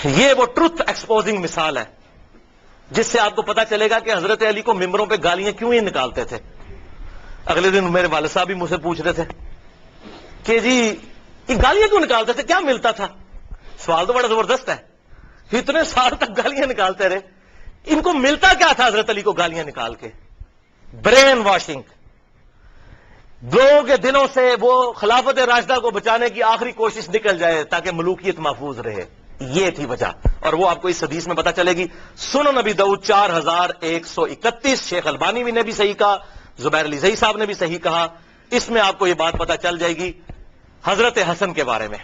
یہ وہ truth exposing مثال ہے جس سے آپ کو پتا چلے گا کہ حضرت علی کو ممبروں پہ گالیاں کیوں ہی نکالتے تھے. اگلے دن میرے والد صاحب بھی مجھ سے پوچھ رہے تھے کہ جی یہ گالیاں کیوں نکالتے تھے, کیا ملتا تھا؟ سوال تو بڑا زبردست ہے. اتنے سال تک گالیاں نکالتے رہے, ان کو ملتا کیا تھا حضرت علی کو گالیاں نکال کے؟ Brain washing. لوگوں کے دلوں سے وہ خلافت راشدہ کو بچانے کی آخری کوشش نکل جائے تاکہ ملوکیت محفوظ رہے. یہ تھی وجہ, اور وہ آپ کو اس حدیث میں پتا چلے گی. سنن نبی داؤد 4131, شیخ البانی نے بھی صحیح کہا, زبیر علی زئی صاحب نے بھی صحیح کہا. اس میں آپ کو یہ بات پتا چل جائے گی حضرت حسن کے بارے میں.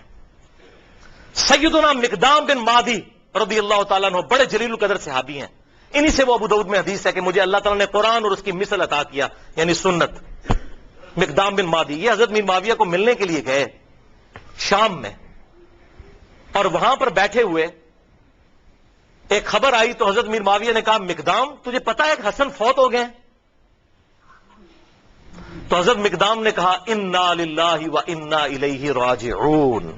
سیدنا مقدام بن مادی رضی اللہ تعالیٰ عنہ بڑے جلیل القدر صحابی ہیں. انہی سے وہ ابو داؤد میں حدیث ہے کہ مجھے اللہ تعالیٰ نے قرآن اور اس کی مثل عطا کیا, یعنی سنت. مقدام بن مادی یہ حضرت میر معاویہ کو ملنے کے لیے گئے شام میں, اور وہاں پر بیٹھے ہوئے ایک خبر آئی تو حضرت میر معاویہ نے کہا مقدام تجھے پتا ہے کہ حسن فوت ہو گئے؟ تو حضرت مقدام نے کہا انا للہ و انا الیہ راجعون.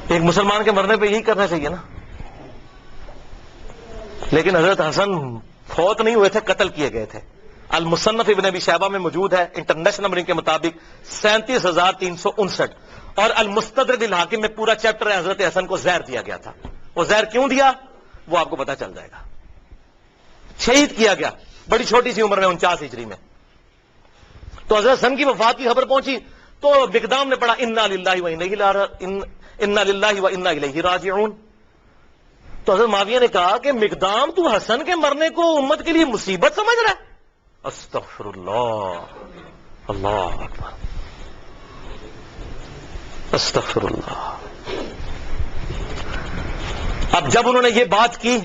ایک مسلمان کے مرنے پہ یہی کرنا چاہیے نا. لیکن حضرت حسن فوت نہیں ہوئے تھے, قتل کیے گئے تھے. المصنف ابن ابی شیبہ میں موجود ہے انٹرنیشنل نمبرنگ کے مطابق 37,359, اور المستدرک الحاکم میں پورا چیپٹر ہے حضرت حسن کو زہر دیا گیا تھا. وہ زہر کیوں دیا وہ آپ کو پتا چل جائے گا. شہید کیا گیا بڑی چھوٹی سی عمر میں 49 ہجری میں. تو حضرت حسن کی وفات کی خبر پہنچی تو مقدام نے پڑھا انا للہ و انا الیہ راجعون. تو حضرت معاویہ نے کہا کہ مقدام تو حسن کے مرنے کو امت کے لیے مصیبت سمجھ رہا ہے؟ استغفر اللہ, اللہ اکبر, استغفر اللہ. اب جب انہوں نے یہ بات کی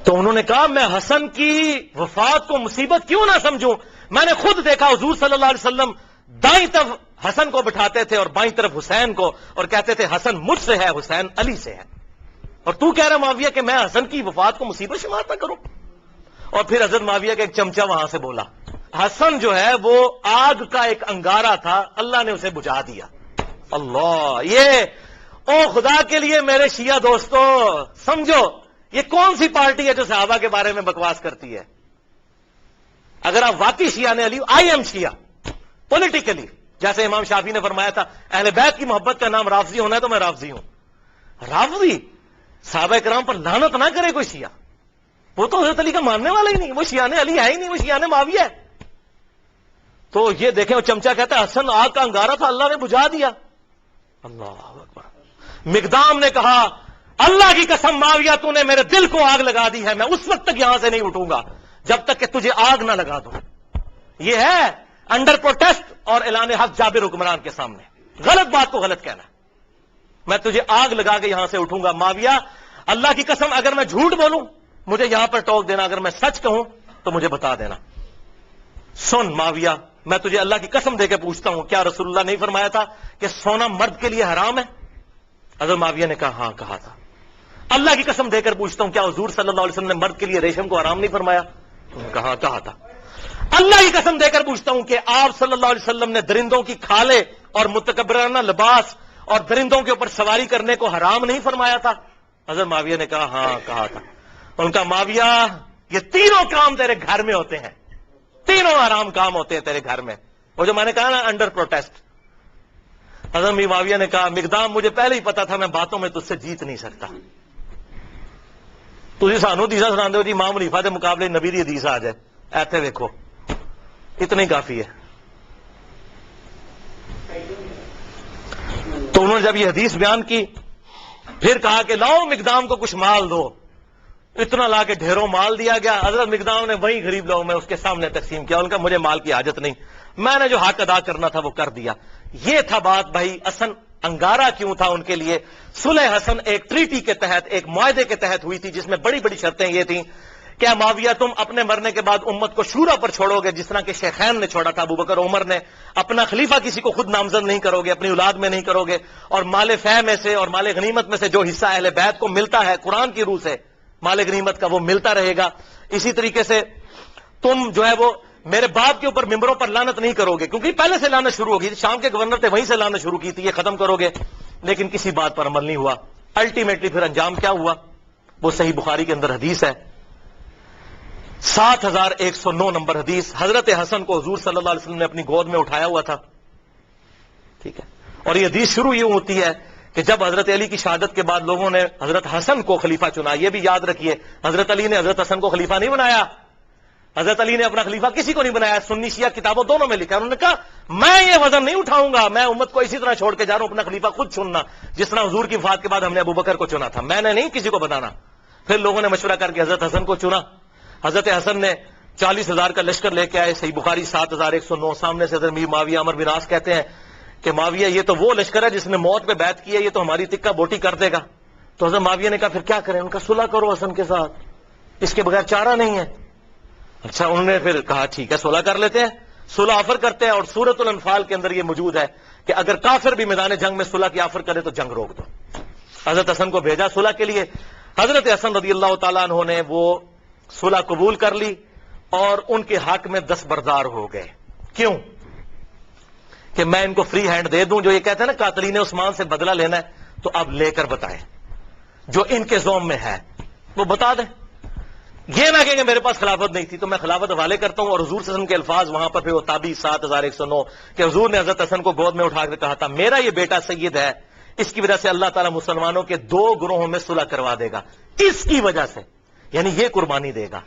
تو انہوں نے کہا میں حسن کی وفات کو مصیبت کیوں نہ سمجھوں. میں نے خود دیکھا حضور صلی اللہ علیہ وسلم دائیں طرف حسن کو بٹھاتے تھے اور بائیں طرف حسین کو, اور کہتے تھے حسن مجھ سے ہے, حسین علی سے ہے. اور تو کہہ رہا معاویہ کہ میں حسن کی وفات کو مصیبت شمار نہ کروں. اور پھر حضرت معاویہ کا ایک چمچہ وہاں سے بولا, حسن جو ہے وہ آگ کا ایک انگارہ تھا, اللہ نے اسے بجھا دیا. اللہ, یہ او خدا کے لیے میرے شیعہ دوستو سمجھو یہ کون سی پارٹی ہے جو صحابہ کے بارے میں بکواس کرتی ہے. اگر آپ واقعی شیعہ نے علی, آئی ایم شیعہ پولیٹیکلی, جیسے امام شافعی نے فرمایا تھا اہل بیت کی محبت کا نام رافضی ہونا ہے تو میں رافضی ہوں. رافضی صحابہ کرام پر لعنت نہ کرے کوئی شیعہ, وہ تو حضرت علی کا ماننے والا ہی نہیں, وہ شیعہ علی ہے ہی نہیں, وہ شیعہ معاویہ ہے. تو یہ دیکھیں وہ چمچہ کہتا ہے حسن آگ کا انگارہ تھا اللہ نے بجھا دیا. اللہ اکبر. مقدام نے کہا اللہ کی قسم معاویہ تو نے میرے دل کو آگ لگا دی ہے, میں اس وقت تک یہاں سے نہیں اٹھوں گا جب تک کہ تجھے آگ نہ لگا دوں. یہ ہے انڈر پروٹیسٹ اور اعلان حق جابر حکمران کے سامنے غلط بات کو غلط کہنا. میں تجھے آگ لگا کے یہاں سے اٹھوں گا. معاویہ اللہ کی قسم اگر میں جھوٹ بولوں مجھے یہاں پر ٹوک دینا, اگر میں سچ کہوں تو مجھے بتا دینا. سن معاویہ میں تجھے اللہ کی قسم دے کے پوچھتا ہوں کیا رسول اللہ نہیں فرمایا تھا کہ سونا مرد کے لیے حرام ہے؟ حضرت معاویہ نے کہا ہاں کہا تھا. اللہ کی قسم دے کر پوچھتا ہوں کیا حضور صلی اللہ علیہ وسلم نے مرد کے لیے ریشم کو حرام نہیں فرمایا؟ کہا تھا. اللہ کی قسم دے کر پوچھتا ہوں کہ آپ صلی اللہ علیہ وسلم نے درندوں کی کھالیں اور متکبرانہ لباس اور درندوں کے اوپر سواری کرنے کو حرام نہیں فرمایا تھا؟ حضرت معاویہ نے کہا ہاں کہا تھا. ان کا معاویہ یہ تینوں کام تیرے گھر میں ہوتے ہیں, تینوں حرام کام ہوتے ہیں تیرے گھر میں. وہ جو میں نے کہا نا انڈر پروٹیسٹ. حضرت معاویہ نے کہا مقدام مجھے پہلے ہی پتا تھا میں باتوں میں تجھ سے جیت نہیں سکتا. تھی سانو حدیث سنا دو جی امام حنیفہ کے مقابلے نبی دی حدیث آ جائے, ایتھے دیکھو اتنا ہی کافی ہے. تو انہوں نے جب یہ حدیث بیان کی پھر کہا کہ لاؤ مقدام کو کچھ مال دو. اتنا لا کے ڈھیروں مال دیا گیا. حضرت مقدام نے وہی غریب لوگوں میں اس کے سامنے تقسیم کیا. ان کا مجھے مال کی حاجت نہیں, میں نے جو حق ادا کرنا تھا وہ کر دیا. یہ تھا بات بھائی. حسن انگارہ کیوں تھا ان کے لیے؟ صلح حسن ایک ٹریٹی کے تحت, ایک معاہدے کے تحت ہوئی تھی جس میں بڑی بڑی شرطیں یہ تھیں کہ معاویہ تم اپنے مرنے کے بعد امت کو شورا پر چھوڑو گے جس طرح کہ شیخین نے چھوڑا تھا, ابو بکر عمر نے. اپنا خلیفہ کسی کو خود نامزد نہیں کرو گے, اپنی اولاد میں نہیں کرو گے, اور مال فہ میں سے اور مال غنیمت میں سے جو حصہ اہل بیت کو ملتا ہے قرآن کی روح سے مال غنیمت کا وہ ملتا رہے گا. اسی طریقے سے تم جو ہے وہ میرے باپ کے اوپر ممبروں پر لعنت نہیں کرو گے, کیونکہ پہلے سے لعنت شروع ہوگی. شام کے گورنر تھے وہیں سے لعنت شروع کی تھی, یہ ختم کرو گے. لیکن کسی بات پر عمل نہیں ہوا. الٹیمیٹلی پھر انجام کیا ہوا؟ وہ صحیح بخاری کے اندر حدیث ہے، 7109 نمبر حدیث. حضرت حسن کو حضور صلی اللہ علیہ وسلم نے اپنی گود میں اٹھایا ہوا تھا، ٹھیک ہے، اور یہ حدیث شروع یوں ہوتی ہے کہ جب حضرت علی کی شہادت کے بعد لوگوں نے حضرت حسن کو خلیفہ چنا. یہ بھی یاد رکھیے، حضرت علی نے حضرت حسن کو خلیفہ نہیں بنایا. حضرت علی نے اپنا خلیفہ کسی کو نہیں بنایا. سنی شیعہ کتابوں دونوں میں لکھا. انہوں نے کہا میں یہ وزن نہیں اٹھاؤں گا، میں امت کو اسی طرح چھوڑ کے جا رہا ہوں، اپنا خلیفہ خود چننا، جس طرح حضور کی وفات کے بعد ہم نے ابو بکر کو چنا تھا، میں نے نہیں کسی کو بتانا. پھر لوگوں نے مشورہ کر کے حضرت حسن کو چنا. حضرت حسن نے 40,000 کا لشکر لے کے آئے. صحیح بخاری 7109. سامنے سے حضرت امیر معاویہ عمر بن عاص کہتے ہیں کہ معاویہ یہ تو وہ لشکر ہے جس نے موت پہ بیعت کی ہے، یہ تو ہماری تکہ بوٹی کر دے گا. تو حضرت معاویہ نے کہا پھر کیا کریں؟ ان کا صلح کرو حسن کے ساتھ، اس کے بغیر چارہ نہیں ہے. اچھا، انہوں نے پھر کہا ٹھیک ہے صلح کر لیتے ہیں. صلح آفر کرتے ہیں، اور سورۃ الانفال کے اندر یہ موجود ہے کہ اگر کافر بھی میدان جنگ میں صلح کی آفر کرے تو جنگ روک دو. حضرت حسن کو بھیجا صلح کے لیے. حضرت حسن رضی اللہ تعالیٰ عنہ نے وہ صلح قبول کر لی اور ان کے حق میں دستبردار ہو گئے. کیوں؟ کہ میں ان کو فری ہینڈ دے دوں. جو یہ کہتے ہیں نا قاتلین عثمان سے بدلہ لینا ہے، تو اب لے کر بتائیں، جو ان کے زوم میں ہے وہ بتا دیں. یہ نہ کہیں کہ میرے پاس خلافت نہیں تھی تو میں خلافت حوالے کرتا ہوں. اور حضور صلی اللہ علیہ وسلم کے الفاظ وہاں پر پھر وہ تابعی 7109 کہ حضور نے حضرت حسن کو گود میں اٹھا کر کہا تھا میرا یہ بیٹا سید ہے، اس کی وجہ سے اللہ تعالیٰ مسلمانوں کے 2 گروہوں میں صلح کروا دے گا، اس کی وجہ سے، یعنی یہ قربانی دے گا.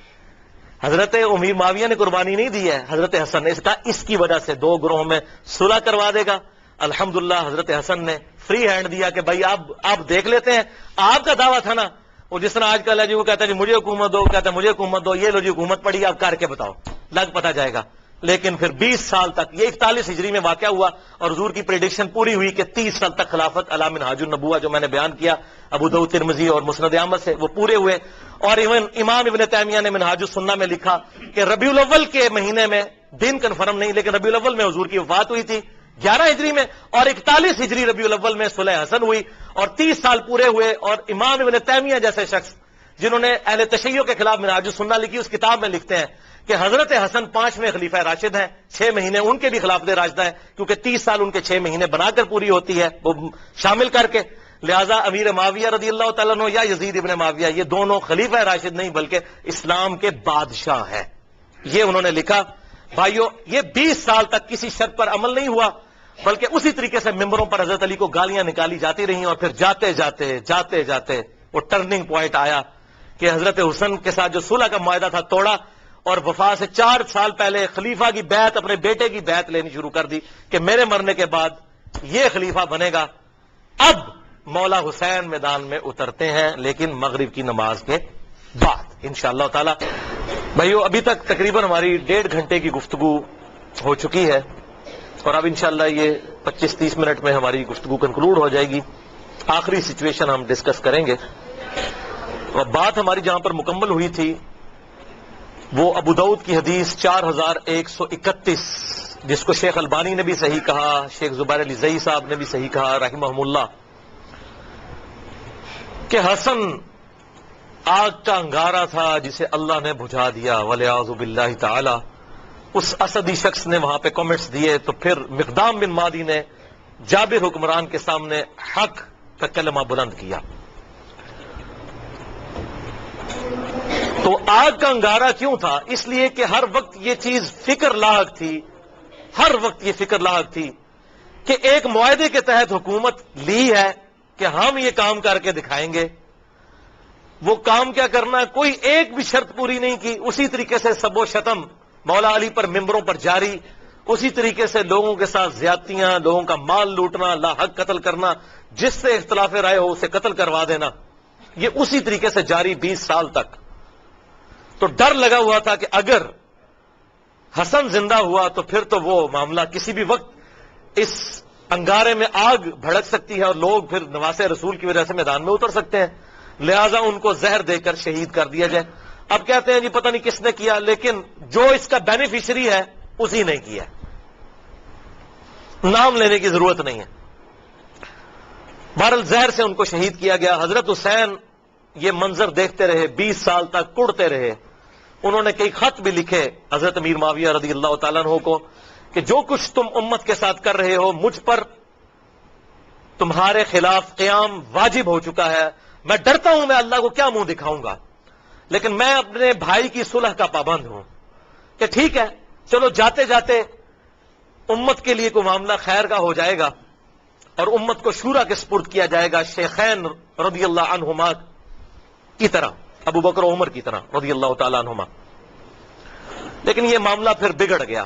حضرت امیر معاویہ نے قربانی نہیں دی ہے، حضرت حسن نے. اس کا اس کی وجہ سے 2 گروہوں میں صلح کروا دے گا. الحمدللہ حضرت حسن نے فری ہینڈ دیا کہ بھائی آپ دیکھ لیتے ہیں. آپ کا دعویٰ تھا نا وہ جس طرح آج کل ہے جی، وہ کہتا ہے جی مجھے حکومت دو، کہتا ہے مجھے حکومت دو، یہ لو جی حکومت پڑی، آپ کر کے بتاؤ، لگ پتا جائے گا. لیکن پھر 20 سال تک، یہ 41 ہجری میں واقعہ ہوا اور حضور کی پریڈکشن پوری ہوئی کہ 30 سال تک خلافت علی منہاج النبوہ جو میں نے بیان کیا ابو داؤد ترمذی اور مسند احمد سے، وہ پورے ہوئے. اور امام ابن تیمیہ نے منہاج السنہ میں لکھا کہ ربیع الاول کے مہینے میں، دن کنفرم نہیں لیکن ربیع الاول میں حضور کی وفات ہوئی تھی 11 ہجری میں، اور 41 ہجری ربیع الاول میں صلح حسن ہوئی اور 30 سال پورے ہوئے. اور امام ابن تیمیہ جیسے شخص جنہوں نے اہل تشیع کے خلاف منہاج السنہ لکھی، اس کتاب میں لکھتے ہیں کہ حضرت حسن 5ویں خلیفہ راشد ہیں، 6 مہینے ان کے بھی خلافت راشدہ ہیں، کیونکہ 30 سال ان کے 6 مہینے بنا کر پوری ہوتی ہے وہ شامل کر کے. لہذا امیر معاویہ رضی اللہ تعالیٰ عنہ یا یزید ابن معاویہ، یہ دونوں خلیفہ راشد نہیں بلکہ اسلام کے بادشاہ ہیں. یہ انہوں نے لکھا. بھائیو، یہ 20 سال تک کسی شرط پر عمل نہیں ہوا، بلکہ اسی طریقے سے ممبروں پر حضرت علی کو گالیاں نکالی جاتی رہیں. اور پھر جاتے جاتے وہ ٹرننگ پوائنٹ آیا کہ حضرت حسن کے ساتھ جو صلح کا معاہدہ تھا توڑا، اور وفا سے 4 سال پہلے خلیفہ کی بیعت، اپنے بیٹے کی بیعت لینی شروع کر دی کہ میرے مرنے کے بعد یہ خلیفہ بنے گا. اب مولا حسین میدان میں اترتے ہیں، لیکن مغرب کی نماز کے بعد انشاءاللہ تعالی. بھائیو، ابھی تک تقریباً ہماری 1.5 گھنٹے کی گفتگو ہو چکی ہے، اور اب انشاءاللہ یہ 25-30 منٹ میں ہماری گفتگو کنکلوڈ ہو جائے گی. آخری سچویشن ہم ڈسکس کریں گے، اور بات ہماری جہاں پر مکمل ہوئی تھی وہ ابو داؤد کی حدیث 4131، جس کو شیخ البانی نے بھی صحیح کہا، شیخ زبیر علی زئی صاحب نے بھی صحیح کہا رحمہم اللہ، کہ حسن آگ کا انگارہ تھا جسے اللہ نے بجھا دیا ولیعوذ باللہ تعالی. اس اسدی شخص نے وہاں پہ کامنٹس دیے، تو پھر مقدام بن مادی نے جابر حکمران کے سامنے حق کا کلمہ بلند کیا. تو آگ کا انگارہ کیوں تھا؟ اس لیے کہ ہر وقت یہ چیز فکر لاحق تھی، ہر وقت یہ فکر لاحق تھی کہ ایک معاہدے کے تحت حکومت لی ہے کہ ہم یہ کام کر کے دکھائیں گے. وہ کام کیا کرنا، کوئی ایک بھی شرط پوری نہیں کی. اسی طریقے سے سب و شتم مولا علی پر ممبروں پر جاری، اسی طریقے سے لوگوں کے ساتھ زیادتیاں، لوگوں کا مال لوٹنا، لا حق قتل کرنا، جس سے اختلاف رائے ہو اسے قتل کروا دینا، یہ اسی طریقے سے جاری 20 سال تک. تو ڈر لگا ہوا تھا کہ اگر حسن زندہ ہوا تو پھر تو وہ معاملہ کسی بھی وقت اس انگارے میں آگ بھڑک سکتی ہے اور لوگ پھر نواسے رسول کی وجہ سے میدان میں اتر سکتے ہیں. لہذا ان کو زہر دے کر شہید کر دیا جائے. اب کہتے ہیں جی پتہ نہیں کس نے کیا، لیکن جو اس کا بینیفیشری ہے اسی نے کیا، نام لینے کی ضرورت نہیں ہے. بہرحال زہر سے ان کو شہید کیا گیا. حضرت حسین یہ منظر دیکھتے رہے، 20 سال تک کڑتے رہے. انہوں نے کئی خط بھی لکھے حضرت امیر معاویہ رضی اللہ تعالیٰ عنہ کو کہ جو کچھ تم امت کے ساتھ کر رہے ہو مجھ پر تمہارے خلاف قیام واجب ہو چکا ہے، میں ڈرتا ہوں میں اللہ کو کیا منہ دکھاؤں گا، لیکن میں اپنے بھائی کی صلح کا پابند ہوں کہ ٹھیک ہے چلو جاتے جاتے امت کے لیے کوئی معاملہ خیر کا ہو جائے گا اور امت کو شورا کے سپرد کیا جائے گا، شیخین رضی اللہ عنہما کی طرح، ابو بکر و عمر کی طرح رضی اللہ تعالی عنہما۔ لیکن یہ معاملہ پھر بگڑ گیا۔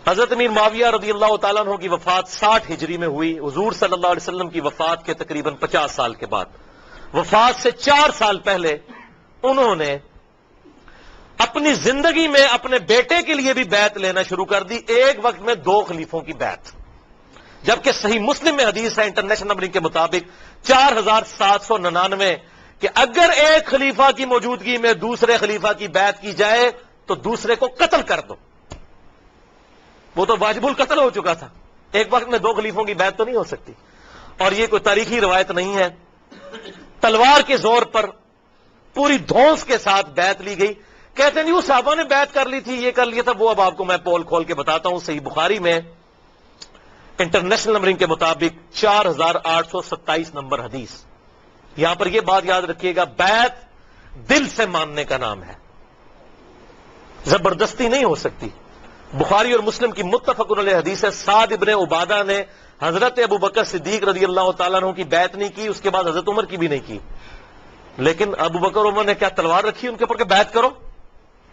حضرت امیر معاویہ رضی اللہ تعالیٰ عنہ کی وفات 60 ہجری میں ہوئی، حضور صلی اللہ علیہ وسلم کی وفات کے تقریباً 50 سال کے بعد۔ وفات سے 4 سال پہلے انہوں نے اپنی زندگی میں اپنے بیٹے کے لیے بھی بیعت لینا شروع کر دی، ایک وقت میں 2 خلیفوں کی بیعت، جبکہ صحیح مسلم میں حدیث ہے انٹرنیشنل نمبرنگ کے مطابق 4799 کہ اگر ایک خلیفہ کی موجودگی میں دوسرے خلیفہ کی بیعت کی جائے تو دوسرے کو قتل کر دو۔ وہ تو واجب القتل ہو چکا تھا، ایک وقت میں 2 خلیفوں کی بیعت تو نہیں ہو سکتی، اور یہ کوئی تاریخی روایت نہیں ہے۔ تلوار کے زور پر پوری دھونس کے ساتھ بیعت لی گئی۔ کہتے ہیں وہ صحابہ نے بیعت کر لی تھی، یہ کر لیا تھا، وہ اب آپ کو میں پول کھول کے بتاتا ہوں۔ صحیح بخاری میں انٹرنیشنل نمبرنگ کے مطابق 4827 نمبر حدیث۔ یہاں پر یہ بات یاد رکھیے گا، بیعت دل سے ماننے کا نام ہے، زبردستی نہیں ہو سکتی۔ بخاری اور مسلم کی متفق علیہ حدیث ہے، سعد ابن عبادہ نے حضرت ابو بکر صدیق رضی اللہ تعالیٰ عنہ کی بیعت نہیں کی، اس کے بعد حضرت عمر کی بھی نہیں کی، لیکن ابو بکر عمر نے کیا تلوار رکھی ان کے اوپر کہ بیعت کرو؟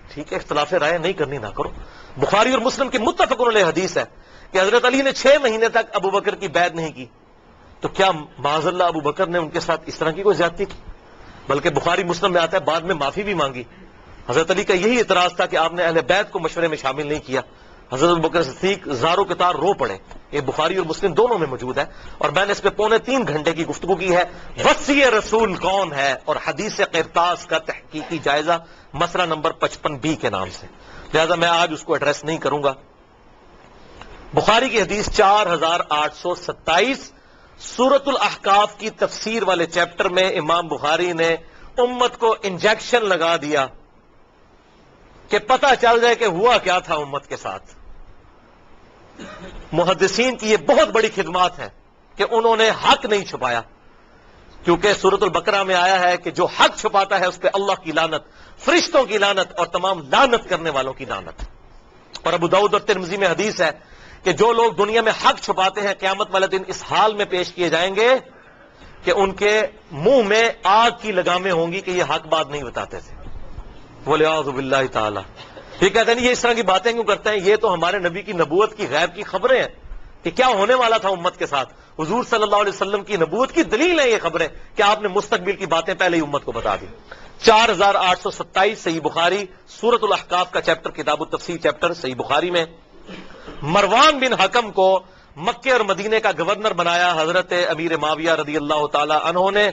ٹھیک ہے، اختلاف رائے نہیں کرنی نہ کرو۔ بخاری اور مسلم کی متفق علیہ حدیث ہے کہ حضرت علی نے 6 مہینے تک ابو بکر کی بیعت نہیں کی، تو کیا معاذ اللہ ابو بکر نے ان کے ساتھ اس طرح کی کوئی زیادتی کی؟ بلکہ بخاری مسلم میں آتا ہے بعد میں معافی بھی مانگی۔ حضرت علی کا یہی اعتراض تھا کہ آپ نے اہل بیت کو مشورے میں شامل نہیں کیا۔ حضرت ابوبکر صدیق زاروں کے تار رو پڑے، یہ بخاری اور مسلم دونوں میں موجود ہے، اور میں نے اس پہ 3.25 گھنٹے کی گفتگو کی ہے۔ وصی رسول کون ہے اور حدیث قرطاس کا تحقیقی جائزہ، مسئلہ نمبر 55B کے نام سے، لہذا میں آج اس کو ایڈریس نہیں کروں گا۔ بخاری کی حدیث 4827، سورۃ الاحقاف کی تفسیر والے چیپٹر میں امام بخاری نے امت کو انجیکشن لگا دیا کہ پتہ چل جائے کہ ہوا کیا تھا امت کے ساتھ۔ محدثین کی یہ بہت بڑی خدمات ہے کہ انہوں نے حق نہیں چھپایا، کیونکہ سورۃ البقرہ میں آیا ہے کہ جو حق چھپاتا ہے اس پہ اللہ کی لعنت، فرشتوں کی لعنت اور تمام لعنت کرنے والوں کی لعنت۔ اور ابو داؤد اور ترمذی میں حدیث ہے کہ جو لوگ دنیا میں حق چھپاتے ہیں قیامت والے دن اس حال میں پیش کیے جائیں گے کہ ان کے منہ میں آگ کی لگامیں ہوں گی کہ یہ حق بات نہیں بتاتے تھے، وَلِعَاذُ بِاللَّهِ تعالی۔ یہ کہتے ہیں یہ اس طرح کی باتیں کیوں کرتے ہیں؟ یہ تو ہمارے نبی کی نبوت کی غیب کی خبریں ہیں کہ کیا ہونے والا تھا امت کے ساتھ۔ حضور صلی اللہ علیہ وسلم کی نبوت کی دلیل ہے یہ خبریں کہ آپ نے مستقبل کی باتیں پہلے ہی امت کو بتا دی۔ 4827 صحیح بخاری، سورۃ الاحقاف کا چیپٹر، کتاب التفسیر چیپٹر صحیح بخاری میں، مروان بن حکم کو مکے اور مدینے کا گورنر بنایا حضرت امیر معاویہ رضی اللہ تعالی عنہ نے۔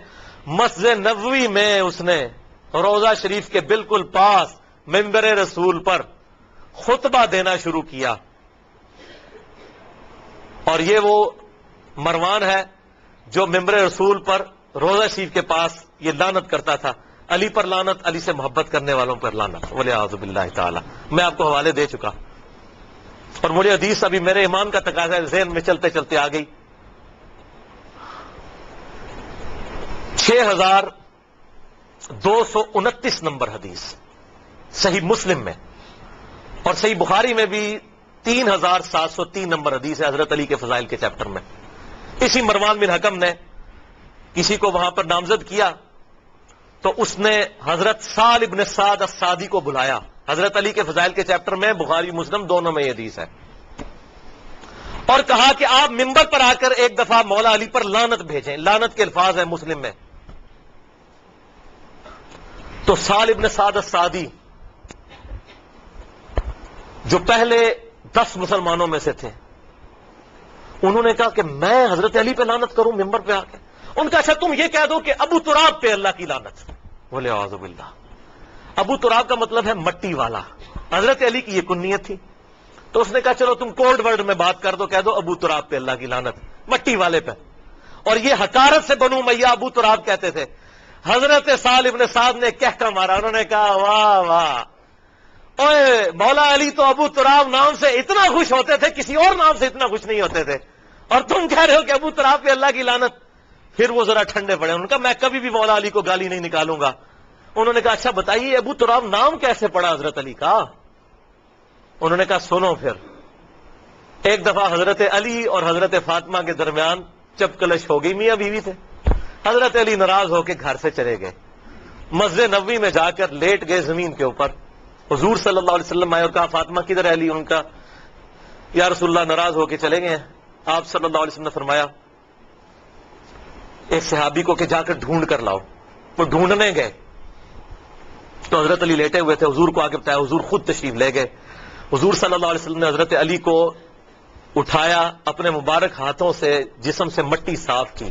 مسجد نبوی میں اس نے روضہ شریف کے بالکل پاس منبر رسول پر خطبہ دینا شروع کیا، اور یہ وہ مروان ہے جو منبر رسول پر روضہ شریف کے پاس یہ لعنت کرتا تھا، علی پر لعنت، علی سے محبت کرنے والوں پر لعنت، وَلِعَاذُ بِاللَّهِ تعالی۔ میں آپ کو حوالے دے چکا، اور مجھے حدیث ابھی میرے ایمان کا تقاضا ہے، ذہن میں چلتے چلتے آ گئی۔ 6229 نمبر حدیث صحیح مسلم میں، اور صحیح بخاری میں بھی 3703 نمبر حدیث ہے حضرت علی کے فضائل کے چیپٹر میں۔ اسی مروان بن حکم نے کسی کو وہاں پر نامزد کیا تو اس نے حضرت سال ابن سعد السعدی کو بلایا، حضرت علی کے فضائل کے چیپٹر میں، بخاری مسلم دونوں میں یہ حدیث ہے، اور کہا کہ آپ منبر پر آ کر ایک دفعہ مولا علی پر لعنت بھیجیں، لعنت کے الفاظ ہیں مسلم میں۔ تو سال ابن سعد السعدی جو پہلے 10 مسلمانوں میں سے تھے، انہوں نے کہا کہ میں حضرت علی پہ لعنت کروں ممبر پہ آ کے؟ ان کا اچھا تم یہ کہہ دو کہ ابو تراب پہ اللہ کی لعنت، وَلِعَاذُ بِاللَّهِ۔ ابو تراب کا مطلب ہے مٹی والا، حضرت علی کی یہ کنیت تھی، تو اس نے کہا چلو تم کوڈ ورڈ میں بات کر دو، کہہ دو ابو تراب پہ اللہ کی لعنت، مٹی والے پہ۔ اور یہ حقارت سے بنو امیہ ابو تراب کہتے تھے۔ حضرت سال ابن سعد نے کہہ مارا، انہوں نے کہا واہ واہ، اوے مولا علی تو ابو تراب نام سے اتنا خوش ہوتے تھے، کسی اور نام سے اتنا خوش نہیں ہوتے تھے۔ اور تم کہہ رہے ہو کہ ابو تراب پہ اللہ کی لعنت. پھر وہ ذرا ٹھنڈے پڑے. انہوں نے کہا میں کبھی بھی مولا علی کو گالی نہیں نکالوں گا. انہوں نے کہا اچھا بتائیے ابو تراب نام کیسے پڑا حضرت علی کا؟ انہوں نے کہا سنو پھر. ایک دفعہ حضرت علی اور حضرت فاطمہ کے درمیان چپکلش ہو گئی. میاں بیوی تھے. حضرت علی ناراض ہو کے گھر سے چلے گئے. مسجد نبوی میں جا کر لیٹ گئے زمین کے اوپر. حضور صلی اللہ علیہ وسلم آئے اور کہا فاطمہ کدھر ہے علی؟ ان کا یا رسول اللہ ناراض ہو کے چلے گئے. آپ صلی اللہ علیہ وسلم نے فرمایا ایک صحابی کو کہ جا کر ڈھونڈ کر لاؤ. وہ ڈھونڈنے گئے تو حضرت علی لیٹے ہوئے تھے. حضور کو آگے بتایا. حضور خود تشریف لے گئے. حضور صلی اللہ علیہ وسلم نے حضرت علی کو اٹھایا, اپنے مبارک ہاتھوں سے جسم سے مٹی صاف کی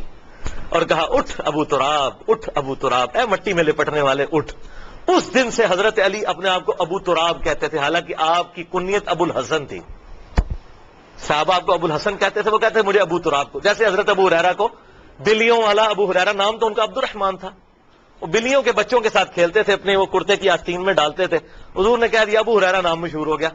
اور کہا اٹھ ابو تراب, اٹھ ابو تراب, اے مٹی میں لپٹنے والے اٹھ. اس دن سے حضرت علی اپنے آپ کو ابو تراب کہتے تھے, حالانکہ آپ کی کنیت ابو الحسن تھی. صحابہ آپ کو ابو الحسن کہتے تھے, وہ کہتے تھے مجھے ابو تراب کو. جیسے حضرت ابو ہریرہ کو بلیوں والا ابو ہریرہ, نام تو ان کا عبد الرحمن تھا. وہ بلیوں کے بچوں کے ساتھ کھیلتے تھے, اپنے وہ کرتے کی آستین میں ڈالتے تھے. حضور نے کہہ دیا ابو ہریرہ نام مشہور ہو گیا.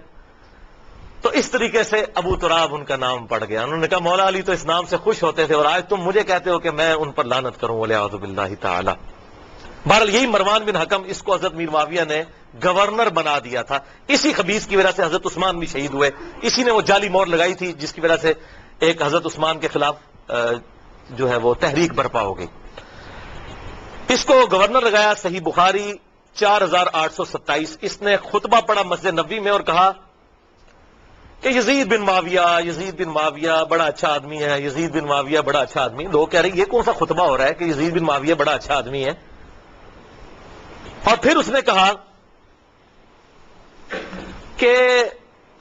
تو اس طریقے سے ابو تراب ان کا نام پڑ گیا. انہوں نے کہا مولا علی تو اس نام سے خوش ہوتے تھے اور آج تم مجھے کہتے ہو کہ میں ان پر لعنت کروں. ولیعوذ باللہ تعالی. بہرحال یہی مروان بن حکم, اس کو حضرت میر معاویہ نے گورنر بنا دیا تھا. اسی خبیث کی وجہ سے حضرت عثمان بھی شہید ہوئے. اسی نے وہ جعلی مور لگائی تھی جس کی وجہ سے ایک حضرت عثمان کے خلاف جو ہے وہ تحریک برپا ہو گئی. اس کو گورنر لگایا. صحیح بخاری 4827. اس نے خطبہ پڑھا مسجد نبوی میں اور کہا کہ یزید بن معاویہ بڑا اچھا آدمی ہے, یزید بن معاویہ بڑا اچھا آدمی. لوگ کہہ رہے ہیں یہ کون سا خطبہ ہو رہا ہے کہ یزید بن معاویہ بڑا اچھا آدمی ہے. اور پھر اس نے کہا کہ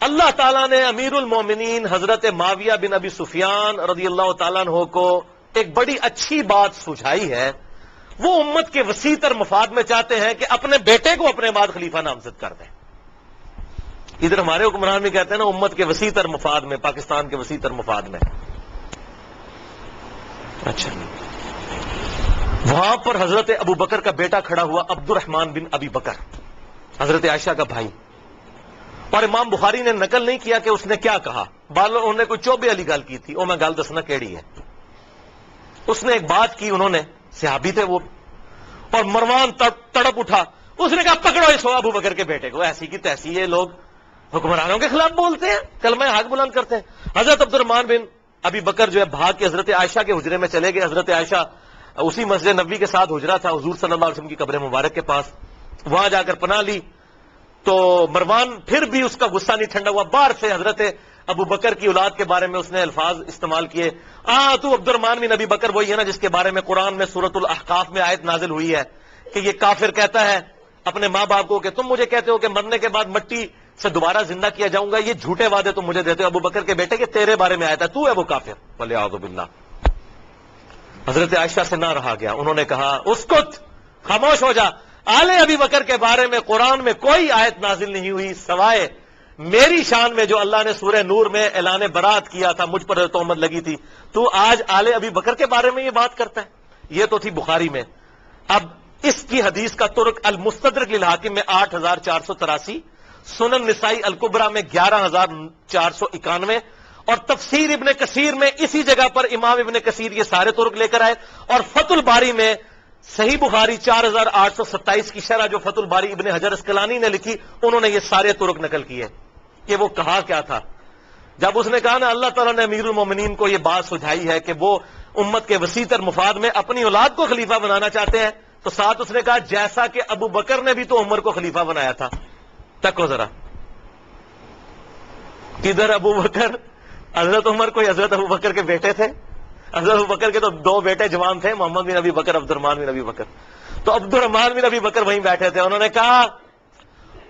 اللہ تعالیٰ نے امیر المومنین حضرت معاویہ بن ابی سفیان رضی اللہ تعالیٰ عنہ کو ایک بڑی اچھی بات سجھائی ہے. وہ امت کے وسیع تر مفاد میں چاہتے ہیں کہ اپنے بیٹے کو اپنے بعد خلیفہ نامزد کر دیں. ادھر ہمارے حکمران بھی کہتے ہیں نا امت کے وسیع تر مفاد میں, پاکستان کے وسیع تر مفاد میں. اچھا, وہاں پر حضرت ابو بکر کا بیٹا کھڑا ہوا, عبد الرحمن بن ابی بکر, حضرت عائشہ کا بھائی. اور امام بخاری نے نقل نہیں کیا کہ اس نے کیا کہا. انہوں نے کوئی چوبے والی گل کی تھی, میں گل دسنا کیڑی ہے. اس نے ایک بات کی, انہوں نے صحابی تھے وہ, اور مروان تڑپ اٹھا. اس نے کہا پکڑو اس ابو بکر کے بیٹے کو. ایسی کی تیسی یہ لوگ حکمرانوں کے خلاف بولتے ہیں, کلمہ حق بلند کرتے ہیں. حضرت عبد الرحمن بن ابی بکر جو ہے بھاگ کے حضرت عائشہ کے حجرے میں چلے گئے. حضرت عائشہ اسی مسجد نبوی کے ساتھ حجرہ تھا حضور صلی اللہ علیہ وسلم کی قبر مبارک کے پاس, وہاں جا کر پناہ لی. تو مروان پھر بھی اس کا غصہ نہیں ٹھنڈا ہوا. باہر سے حضرت ابو بکر کی اولاد کے بارے میں اس نے الفاظ استعمال کیے. تو عبد الرحمن بن ابی بکر وہی ہے نا جس کے بارے میں قرآن میں سورۃ الاحقاف میں آیت نازل ہوئی ہے کہ یہ کافر کہتا ہے اپنے ماں باپ کو کہ تم مجھے کہتے ہو کہ مرنے کے بعد مٹی سے دوبارہ زندہ کیا جاؤں گا, یہ جھوٹے وعدے تم مجھے دیتے ہو. ابو بکر کے بیٹے کہ تیرے بارے میں آیا تھا, تو ہے وہ کافر. ولیعوذ باللہ. حضرت عائشہ سے نہ رہا گیا. انہوں نے کہا اسکت, خاموش ہو جا. آل ابی بکر کے بارے میں قرآن میں کوئی آیت نازل نہیں ہوئی سوائے میری شان میں جو اللہ نے سورہ نور میں اعلان برات کیا تھا, مجھ پر تہمت لگی تھی. تو آج آل ابی بکر کے بارے میں یہ بات کرتا ہے. یہ تو تھی بخاری میں. اب اس کی حدیث کا ترک المستدرک للحاکم میں 8483, سنن نسائی الکبرى میں 11491, اور تفسیر ابن کثیر میں اسی جگہ پر امام ابن کثیر یہ سارے ترک لے کر آئے. اور فتح الباری میں صحیح بخاری 4827 کی شرح جو فتح الباری ابن حجر اسقلانی نے لکھی, انہوں نے یہ سارے ترک نقل کیے. کہ وہ کہا کیا تھا جب اس نے کہا نا اللہ تعالیٰ نے امیر المومنین کو یہ بات سجھائی ہے کہ وہ امت کے وسیع تر مفاد میں اپنی اولاد کو خلیفہ بنانا چاہتے ہیں, تو ساتھ اس نے کہا جیسا کہ ابو بکر نے بھی تو عمر کو خلیفہ بنایا تھا. تکو ذرا, کدھر ابو بکر, حضرت عمر کوئی حضرت ابو بکر کے بیٹے تھے؟ حضرت ابو بکر کے تو 2 بیٹے جوان تھے, محمد بن ابی بکر, عبد الرحمن بن ابی بکر. تو عبد الرحمن بن ابی بکر وہیں بیٹھے تھے. انہوں نے کہا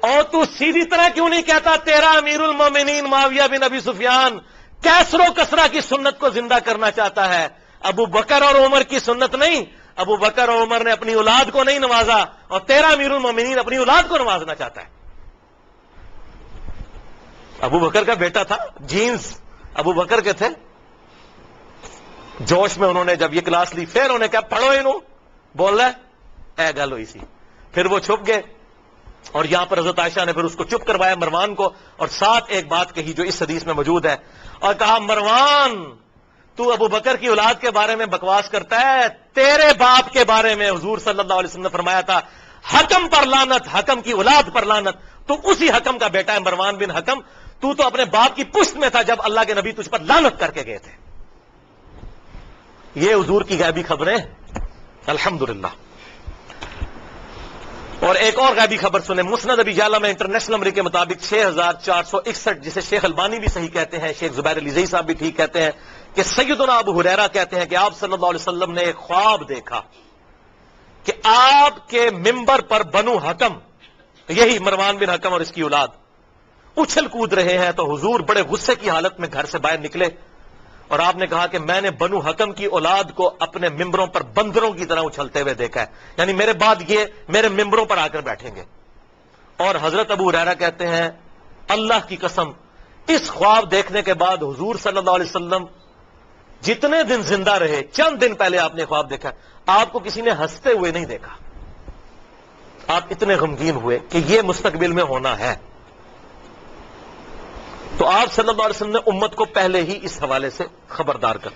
اور تو سیدھی طرح کیوں نہیں کہتا تیرا امیر المومنین معاویہ بن ابی سفیان کیسر و کسرا کی سنت کو زندہ کرنا چاہتا ہے, ابو بکر اور عمر کی سنت نہیں. ابو بکر اور عمر نے اپنی اولاد کو نہیں نوازا, اور تیرا امیر المومنین اپنی اولاد کو نوازنا چاہتا ہے. ابو بکر کا بیٹا تھا, جینز ابو بکر کے تھے. جوش میں انہوں نے جب یہ کلاس لی, پھر انہوں نے کہا پڑھو انہوں, بول رہا ہے اے گل ہوئی سی. پھر وہ چھپ گئے, اور یہاں پر حضرت عائشہ نے پھر اس کو چپ کروایا مروان کو, اور ساتھ ایک بات کہی جو اس حدیث میں موجود ہے, اور کہا مروان تو ابو بکر کی اولاد کے بارے میں بکواس کرتا ہے، تیرے باپ کے بارے میں حضور صلی اللہ علیہ وسلم نے فرمایا تھا حکم پر لعنت، حکم کی اولاد پر لعنت، تو اسی حکم کا بیٹا ہے مروان بن حکم، تو اپنے باپ کی پشت میں تھا جب اللہ کے نبی تجھ پر لعنت کر کے گئے تھے۔ یہ حضور کی غیبی خبریں الحمدللہ۔ اور ایک اور غیبی خبر سنیں، مسند ابی یعلا میں انٹرنیشنل نمبر کے مطابق 6461، جسے شیخ البانی بھی صحیح کہتے ہیں، شیخ زبیر علیزئی صاحب بھی ٹھیک کہتے ہیں، کہ سیدنا ابو ہریرہ کہتے ہیں کہ آپ صلی اللہ علیہ وسلم نے ایک خواب دیکھا کہ آپ کے ممبر پر بنو حکم، یہی مروان بن حکم اور اس کی اولاد، اچھل کود رہے ہیں، تو حضور بڑے غصے کی حالت میں گھر سے باہر نکلے اور آپ نے کہا کہ میں نے بنو حکم کی اولاد کو اپنے ممبروں پر بندروں کی طرح اچھلتے ہوئے دیکھا ہے، یعنی میرے بعد یہ میرے ممبروں پر آ کر بیٹھیں گے۔ اور حضرت ابو ہریرہ کہتے ہیں اللہ کی قسم اس خواب دیکھنے کے بعد حضور صلی اللہ علیہ وسلم جتنے دن زندہ رہے، چند دن پہلے آپ نے خواب دیکھا، آپ کو کسی نے ہنستے ہوئے نہیں دیکھا، آپ اتنے غمگین ہوئے کہ یہ مستقبل میں ہونا ہے۔ تو آپ صلی اللہ علیہ وسلم نے امت کو پہلے ہی اس حوالے سے خبردار کر